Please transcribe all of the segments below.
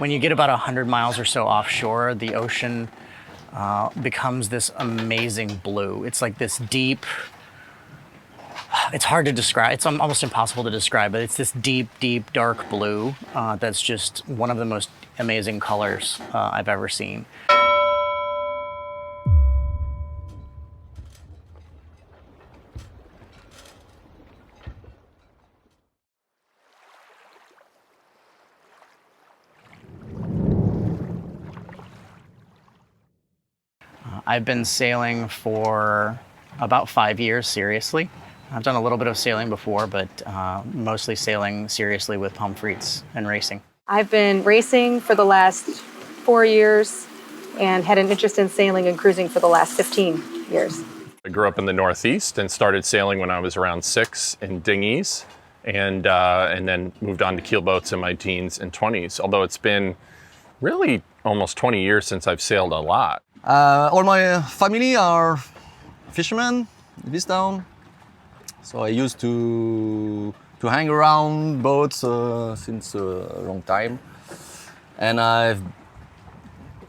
When you get about 100 miles or so offshore, the ocean becomes this amazing blue. It's like this deep, it's hard to describe, it's almost impossible to describe, but it's this deep, deep, dark blue that's just one of the most amazing colors I've ever seen. I've been sailing for about 5 years, seriously. I've done a little bit of sailing before, but mostly sailing seriously with Pommes Frites and racing. I've been racing for the last 4 years and had an interest in sailing and cruising for the last 15 years. I grew up in the Northeast and started sailing when I was around 6 in dinghies, and then moved on to keelboats in my teens and 20s, although it's been really almost 20 years since I've sailed a lot. All my family are fishermen in this town, so I used to hang around boats since a long time, and I've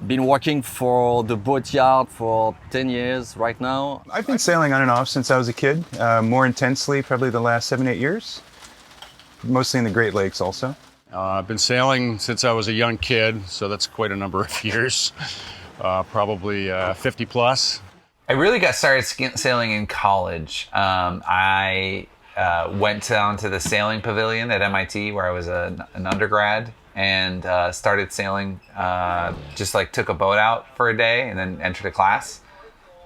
been working for the boat yard for 10 years right now. I've been sailing on and off since I was a kid, more intensely probably the last 7-8 years, mostly in the Great Lakes also. I've been sailing since I was a young kid, so that's quite a number of years. Probably 50 plus. I really got started sailing in college. I went down to the sailing pavilion at MIT where I was an undergrad and started sailing, just like took a boat out for a day and then entered a class.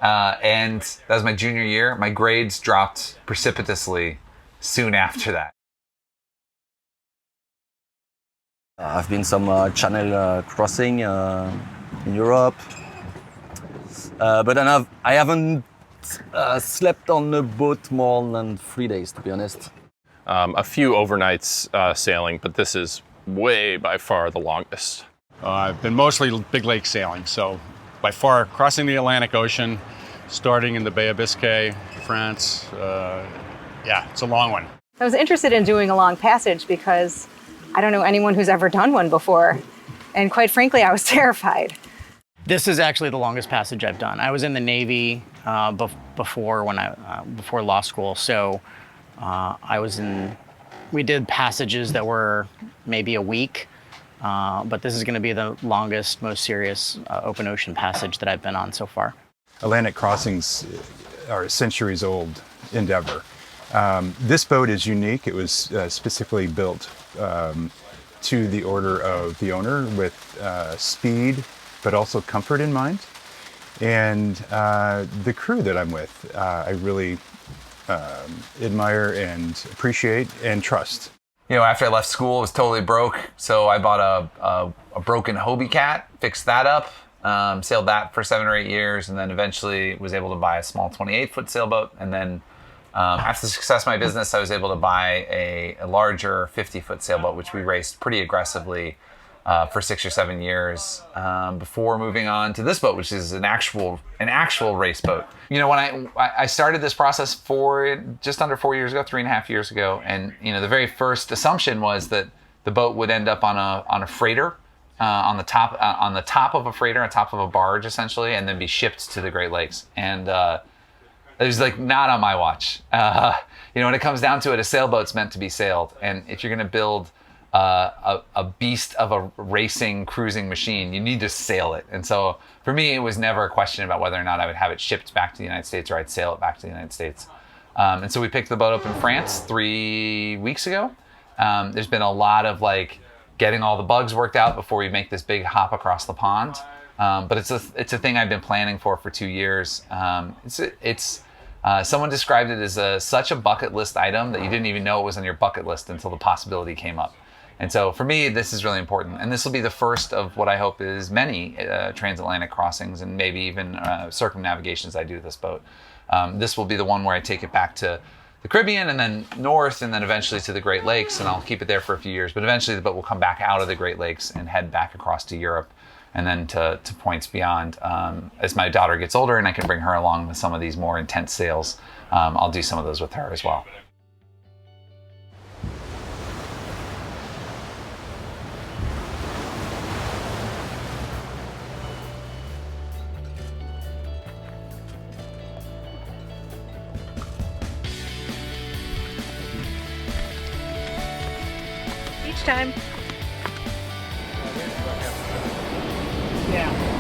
And that was my junior year. My grades dropped precipitously soon after that. I've been some channel crossing in Europe, but I haven't slept on a boat more than 3 days, to be honest. A few overnights sailing, but this is way by far the longest. I've been mostly big lake sailing, so by far crossing the Atlantic Ocean, starting in the Bay of Biscay, France. Yeah, it's a long one. I was interested in doing a long passage because I don't know anyone who's ever done one before. And quite frankly, I was terrified. This is actually the longest passage I've done. I was in the Navy before law school, so we did passages that were maybe a week, but this is going to be the longest, most serious open ocean passage that I've been on so far. Atlantic crossings are a centuries-old endeavor. This boat is unique. It was specifically built to the order of the owner with speed, but also comfort in mind. And the crew that I'm with, I really admire and appreciate and trust. You know, after I left school, I was totally broke. So I bought a broken Hobie Cat, fixed that up, sailed that for 7 or 8 years, and then eventually was able to buy a small 28-foot sailboat. And then after the success of my business, I was able to buy a larger 50-foot sailboat, which we raced pretty aggressively for 6 or 7 years before moving on to this boat, which is an actual race boat. You know, when I started this process for just under 4 years ago, 3.5 years ago, and you know, the very first assumption was that the boat would end up on a freighter, on the top of a freighter, on top of a barge, essentially, and then be shipped to the Great Lakes. And it was like not on my watch. You know, when it comes down to it, a sailboat's meant to be sailed, and if you're going to build a beast of a racing cruising machine, you need to sail it. And so for me, it was never a question about whether or not I would have it shipped back to the United States or I'd sail it back to the United States. And so we picked the boat up in France 3 weeks ago. There's been a lot of like getting all the bugs worked out before we make this big hop across the pond. But it's a thing I've been planning for 2 years. Someone described it as such a bucket list item that you didn't even know it was on your bucket list until the possibility came up. And so for me, this is really important. And this will be the first of what I hope is many transatlantic crossings and maybe even circumnavigations I do with this boat. This will be the one where I take it back to the Caribbean and then north and then eventually to the Great Lakes, and I'll keep it there for a few years. But eventually the boat will come back out of the Great Lakes and head back across to Europe and then to points beyond. As my daughter gets older and I can bring her along with some of these more intense sails, I'll do some of those with her as well. time? Yeah.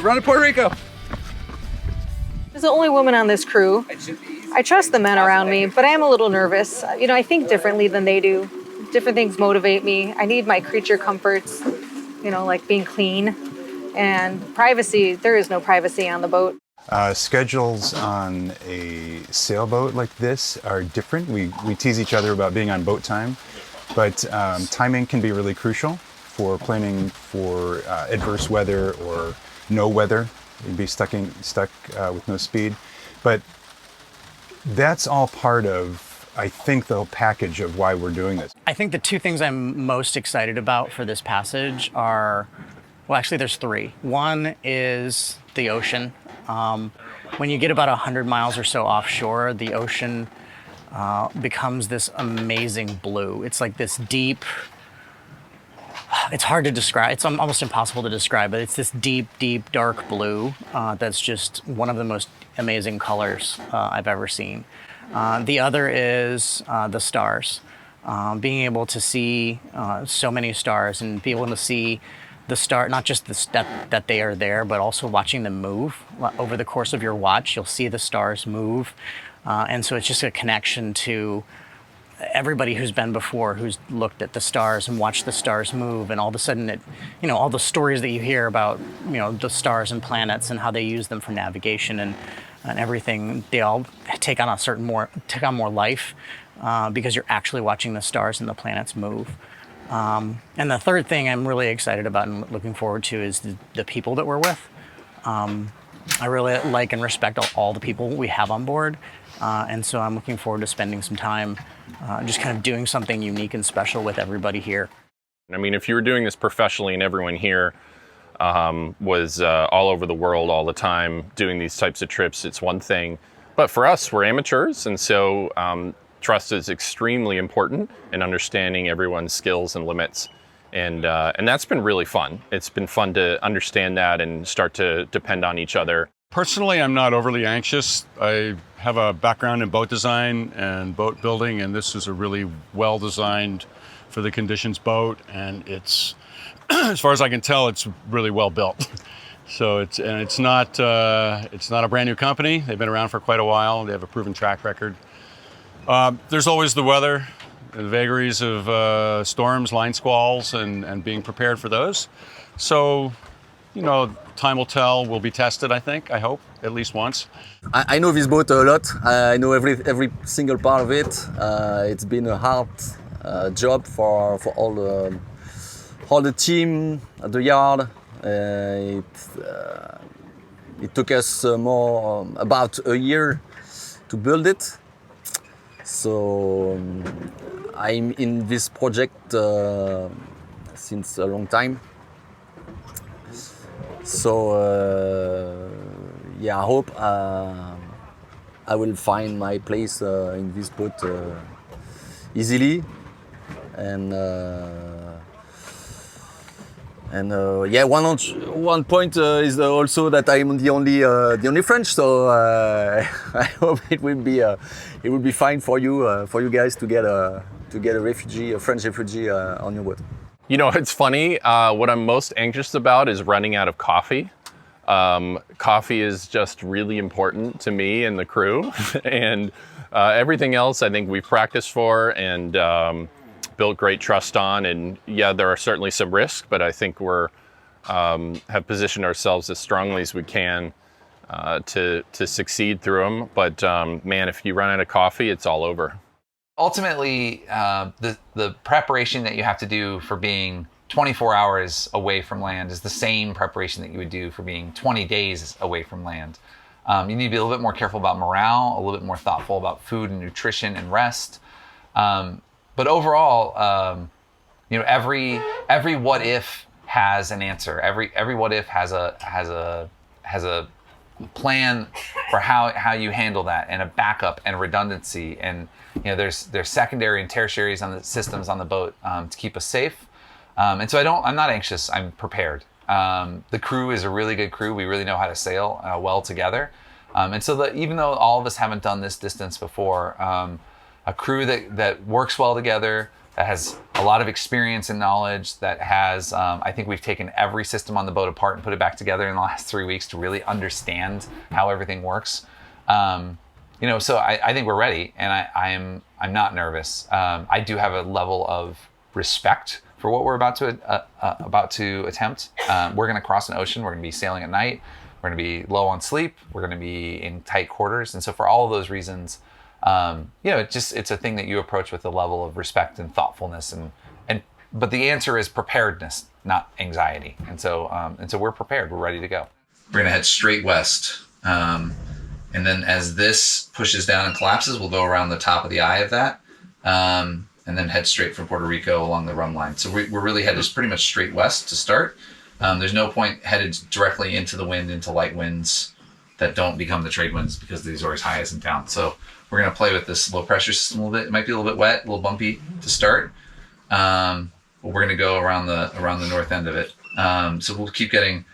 Run to Puerto Rico. As the only woman on this crew, I trust the men around me, but I am a little nervous. You know, I think differently than they do. Different things motivate me. I need my creature comforts, you know, like being clean and privacy. There is no privacy on the boat. Schedules on a sailboat like this are different. We tease each other about being on boat time, but timing can be really crucial for planning for adverse weather or no weather. You'd be stuck with no speed. But that's all part of, I think, the whole package of why we're doing this. I think the two things I'm most excited about for this passage are, well, actually there's three. One is the ocean. When you get about 100 miles or so offshore, the ocean becomes this amazing blue. It's like this deep, it's hard to describe. It's almost impossible to describe, but it's this deep, deep, dark blue that's just one of the most amazing colors I've ever seen. The other is the stars. Being able to see so many stars and be able to see the star, not just that they are there, but also watching them move. Over the course of your watch, you'll see the stars move. And so it's just a connection to everybody who's been before, who's looked at the stars and watched the stars move, and all of a sudden it, you know, all the stories that you hear about, you know, the stars and planets and how they use them for navigation and everything, they all take on more life because you're actually watching the stars and the planets move. And the third thing I'm really excited about and looking forward to is the people that we're with. I really like and respect all the people we have on board. And so I'm looking forward to spending some time just kind of doing something unique and special with everybody here. I mean, if you were doing this professionally and everyone here was all over the world all the time doing these types of trips, it's one thing. But for us, we're amateurs, and so trust is extremely important in understanding everyone's skills and limits. And that's been really fun. It's been fun to understand that and start to depend on each other. Personally, I'm not overly anxious. I have a background in boat design and boat building, and this is a really well-designed for the conditions boat, and it's, as far as I can tell, it's really well built. So it's not a brand new company. They've been around for quite a while. They have a proven track record. There's always the weather, the vagaries of storms, line squalls, and being prepared for those. So, you know, time will tell. We'll be tested, I think, I hope, at least once. I know this boat a lot. I know every single part of it. It's been a hard job for all the team at the yard. It took us about a year to build it. So I'm in this project since a long time. So yeah, I hope I will find my place in this boat easily, and yeah, one point is also that I'm the only French, so I hope it will be fine for you guys to get a French refugee on your boat. You know, it's funny. What I'm most anxious about is running out of coffee. Coffee is just really important to me and the crew, and everything else I think we've practiced for and built great trust on. And yeah, there are certainly some risks, but I think we're have positioned ourselves as strongly as we can to succeed through them. But man, if you run out of coffee, it's all over. Ultimately, the preparation that you have to do for being 24 hours away from land is the same preparation that you would do for being 20 days away from land. You need to be a little bit more careful about morale, a little bit more thoughtful about food and nutrition and rest. But overall, you know, every what if has an answer. Every what if has a plan for how you handle that, and a backup and redundancy, and there's secondary and tertiaries on the systems on the boat to keep us safe. And so I'm not anxious. I'm prepared. The crew is a really good crew. We really know how to sail well together. And so even though all of us haven't done this distance before, a crew that works well together, that has a lot of experience and knowledge, that has, I think we've taken every system on the boat apart and put it back together in the last 3 weeks to really understand how everything works. So I think we're ready, and I'm not nervous. I do have a level of respect for what we're about to attempt. We're going to cross an ocean. We're going to be sailing at night. We're going to be low on sleep. We're going to be in tight quarters, and so for all of those reasons, it's a thing that you approach with a level of respect and thoughtfulness, but the answer is preparedness, not anxiety. And so we're prepared. We're ready to go. We're gonna head straight west, and then as this pushes down and collapses, we'll go around the top of the eye of that, and then head straight for Puerto Rico along the run line. So we're really headed pretty much straight west to start. There's no point headed directly into the wind, into light winds that don't become the trade winds, because the Azores high isn't down. So we're going to play with this low pressure system a little bit. It might be a little bit wet, a little bumpy to start. But we're going to go around the north end of it. So we'll keep getting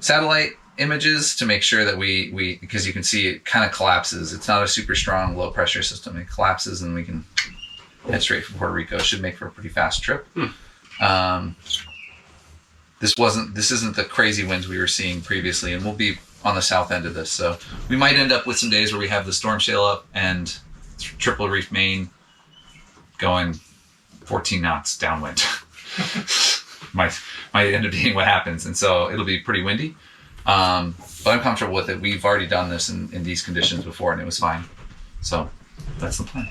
satellite images to make sure that we because you can see it kind of collapses. It's not a super strong low pressure system. It collapses and we can head straight for Puerto Rico. It should make for a pretty fast trip. This isn't the crazy winds we were seeing previously, and we'll be on the south end of this. So we might end up with some days where we have the storm sail up and triple reef main going 14 knots downwind. might end up being what happens. And so it'll be pretty windy. But I'm comfortable with it. We've already done this in these conditions before, and it was fine. So that's the plan.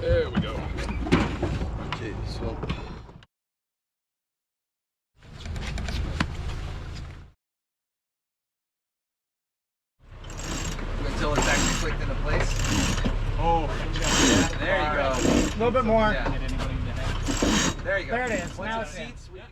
There we go. Okay, so until it's actually clicked into place. Oh, There you go. a little bit more. Yeah. There you go. There it is. Once Now it it's in. seats, we can